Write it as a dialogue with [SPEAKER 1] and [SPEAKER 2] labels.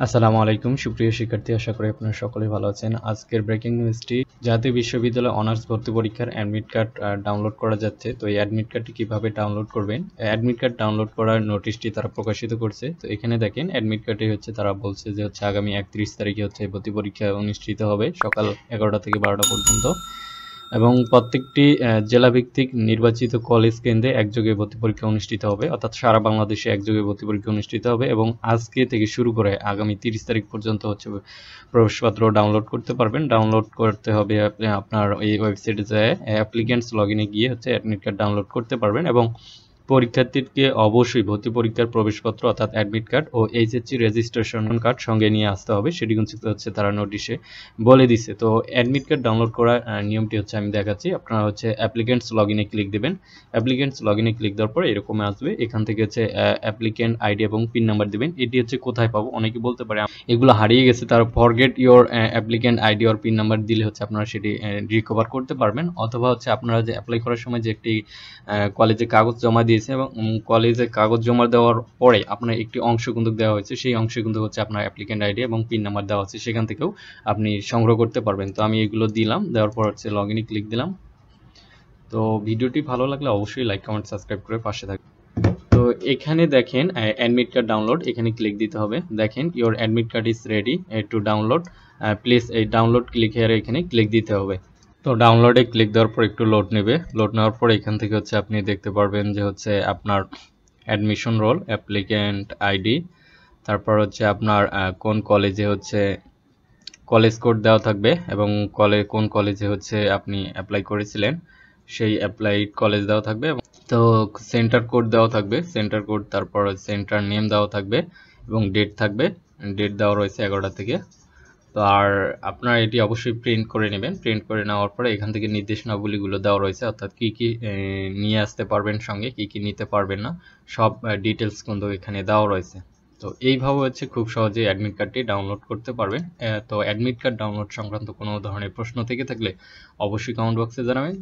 [SPEAKER 1] আসসালামু আলাইকুম সুপ্রিয় শিক্ষার্থী, আশা করি আপনারা সকলেই ভালো আছেন। আজকের ব্রেকিং নিউজটি, জাতীয় বিশ্ববিদ্যালয় অনার্স ভর্তি পরীক্ষার অ্যাডমিট কার্ড ডাউনলোড করা যাচ্ছে। তো এই অ্যাডমিট কার্ডটি কিভাবে ডাউনলোড করবেন, অ্যাডমিট কার্ড ডাউনলোড করার নোটিশটি তারা প্রকাশিত করছে। তো এখানে দেখেন অ্যাডমিট কার্ডে হচ্ছে তারা বলছে যে হচ্ছে আগামী 31 তারিখে হচ্ছে ভর্তি পরীক্ষা অনুষ্ঠিত হবে সকাল 11টা থেকে 12টা পর্যন্ত, এবং প্রত্যেকটি জেলাভিত্তিক নির্বাচিত কলেজ কেন্দ্রে একযোগে ভর্তি পরীক্ষা অনুষ্ঠিত হবে, অর্থাৎ সারা বাংলাদেশে একযোগে ভর্তি পরীক্ষা অনুষ্ঠিত হবে। এবং আজকে থেকে শুরু করে আগামী 30 তারিখ পর্যন্ত হচ্ছে প্রবেশপত্র ডাউনলোড করতে পারবেন। ডাউনলোড করতে হবে আপনার এই ওয়েবসাইটে যায় অ্যাপ্লিকেন্টস লগইনে গিয়ে হচ্ছে অ্যাডমিট কার্ড ডাউনলোড করতে পারবেন। এবং পরীক্ষার্থীকে অবশ্যই ভর্তি পরীক্ষার প্রবেশপত্র অর্থাৎ অ্যাডমিট কার্ড ও এইচএসসি রেজিস্ট্রেশন কার্ড সঙ্গে নিয়ে আসতে হবে, সেটি কিন্তু হচ্ছে তারা নোটিশে বলে দিছে। তো অ্যাডমিট কার্ড ডাউনলোড করার নিয়মটি হচ্ছে আমি দেখাচ্ছি। আপনারা হচ্ছে অ্যাপ্লিকেন্টস লগইনে ক্লিক দেবেন। অ্যাপ্লিকেন্টস লগইনে ক্লিক দেওয়ার পরে এরকম আসবে, এখান থেকে হচ্ছে অ্যাপ্লিকেন্ট আইডি এবং পিন নাম্বার দিবেন। এটি হচ্ছে কোথায় পাবো, অনেকে বলতে পারে এগুলো হারিয়ে গেছে, তার forget your applicant ID or pin number দিলে হচ্ছে আপনারা সেটি রিকভার করতে পারবেন। অথবা হচ্ছে আপনারা যে অ্যাপ্লাই করার সময় যে একটি কলেজে কাগজ জমা দিয়েছে এবং কলেজে কাগজ জমা দেওয়ার পরে আপনার একটি অংশ কিন্তু দেওয়া হয়েছে, সেই অংশে কিন্তু হচ্ছে আপনার অ্যাপ্লিকেন্ট আইডি এবং পিন নাম্বার দেওয়া আছে, সেখান থেকেও আপনি সংগ্রহ করতে পারবেন। তো আমি এগুলো দিলাম, দেওয়ার পর হচ্ছে লগ ইনে ক্লিক দিলাম। তো ভিডিওটি ভালো লাগলে অবশ্যই লাইক কমেন্ট সাবস্ক্রাইব করে পাশে থাকবেন। তো এখানে দেখেন অ্যাডমিট কার্ড ডাউনলোড, এখানে ক্লিক দিতে হবে। দেখেন your admit card is ready to download, please এই ডাউনলোড ক্লিক হেয়ার এখানে ক্লিক দিতে হবে। তো ডাউনলোডে ক্লিক দেওয়ার পর একটু লোড নেবে। লোড নেওয়ার পর এখান থেকে হচ্ছে আপনি দেখতে পারবেন যে হচ্ছে আপনার অ্যাডমিশন রোল, অ্যাপ্লিক্যান্ট আইডি, তারপর হচ্ছে আপনার কোন কলেজে হচ্ছে কলেজ কোড দেওয়া থাকবে এবং কোন কলেজে হচ্ছে আপনি অ্যাপ্লাই করেছিলেন সেই অ্যাপ্লাইড কলেজ দেওয়া থাকবে। তো সেন্টার কোড দেওয়া থাকবে, সেন্টার কোড, তারপর সেন্টার নেম দেওয়া থাকবে এবং ডেট থাকবে। ডেট দেওয়া রয়েছে 11টা থেকে। তো আর আপনারা এটি অবশ্যই প্রিন্ট করে নেবেন। প্রিন্ট করে নেওয়ার পরে এখান থেকে নির্দেশনাবলীগুলো দেওয়া রয়েছে, অর্থাৎ কি কি নিয়ে আসতে পারবেন সঙ্গে, কি কি নিতে পারবেন না, সব ডিটেলস কিন্তু এখানে দেওয়া রয়েছে। তো এইভাবে হচ্ছে খুব সহজেই অ্যাডমিট কার্ডটি ডাউনলোড করতে পারবেন। তো অ্যাডমিট কার্ড ডাউনলোড সংক্রান্ত কোনো ধরনের প্রশ্ন থেকে থাকলে অবশ্যই কমেন্ট বক্সে জানাবেন।